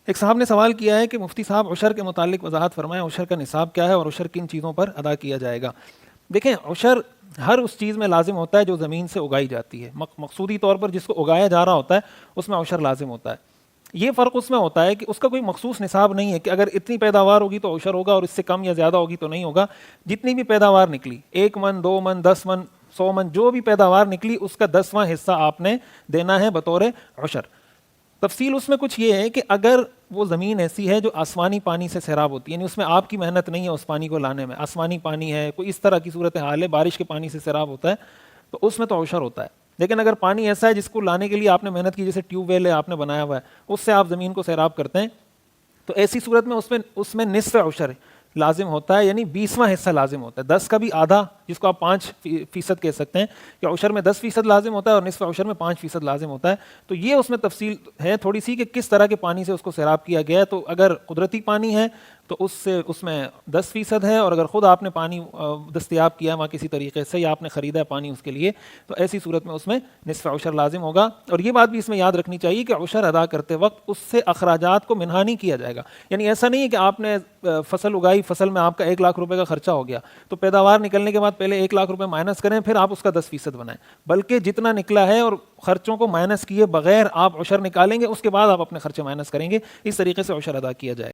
ایک صاحب نے سوال کیا ہے کہ مفتی صاحب عشر کے متعلق وضاحت فرمائیں، عشر کا نصاب کیا ہے اور عشر کن چیزوں پر ادا کیا جائے گا؟ دیکھیں، عشر ہر اس چیز میں لازم ہوتا ہے جو زمین سے اگائی جاتی ہے، مقصودی طور پر جس کو اگایا جا رہا ہوتا ہے اس میں عشر لازم ہوتا ہے۔ یہ فرق اس میں ہوتا ہے کہ اس کا کوئی مخصوص نصاب نہیں ہے کہ اگر اتنی پیداوار ہوگی تو عشر ہوگا اور اس سے کم یا زیادہ ہوگی تو نہیں ہوگا۔ جتنی بھی پیداوار نکلی، 1 من 2 من 10 من 100 من، جو بھی پیداوار نکلی اس کا 10واں حصہ آپ نے دینا ہے بطور عشر۔ تفصیل اس میں کچھ یہ ہے کہ اگر وہ زمین ایسی ہے جو آسمانی پانی سے سیراب ہوتی ہے، یعنی اس میں آپ کی محنت نہیں ہے اس پانی کو لانے میں، آسمانی پانی ہے، کوئی اس طرح کی صورتحال ہے، بارش کے پانی سے سیراب ہوتا ہے، تو اس میں تو عشر ہوتا ہے۔ لیکن اگر پانی ایسا ہے جس کو لانے کے لیے آپ نے محنت کی، جیسے ٹیوب ویل ہے آپ نے بنایا ہوا ہے، اس سے آپ زمین کو سیراب کرتے ہیں، تو ایسی صورت میں اس میں نصف عشر لازم ہوتا ہے، یعنی 20واں حصہ لازم ہوتا ہے۔ 10 کا بھی آدھا، جس کو آپ 5% کہہ سکتے ہیں کہ عشر میں 10% لازم ہوتا ہے اور نصف عشر میں 5% لازم ہوتا ہے۔ تو یہ اس میں تفصیل ہے تھوڑی سی کہ کس طرح کے پانی سے اس کو سیراب کیا گیا ہے۔ تو اگر قدرتی پانی ہے تو اس میں 10% ہے، اور اگر خود آپ نے پانی دستیاب کیا وہاں کسی طریقے سے، یا آپ نے خریدا ہے پانی اس کے لیے، تو ایسی صورت میں اس میں نصف عشر لازم ہوگا۔ اور یہ بات بھی اس میں یاد رکھنی چاہیے کہ عشر ادا کرتے وقت اس سے اخراجات کو منہا نہیں کیا جائے گا۔ یعنی ایسا نہیں ہے کہ آپ نے فصل اگائی، فصل میں آپ کا 1 لاکھ روپے کا خرچہ ہو گیا، تو پیداوار نکلنے کے بعد پہلے 1 لاکھ روپے مائنس کریں، پھر آپ اس کا 10% بنائیں، بلکہ جتنا نکلا ہے اور خرچوں کو مائنس کیے بغیر آپ عشر نکالیں گے، اس کے بعد آپ اپنے خرچے مائنس کریں گے۔ اس طریقے سے عشر ادا کیا جائے۔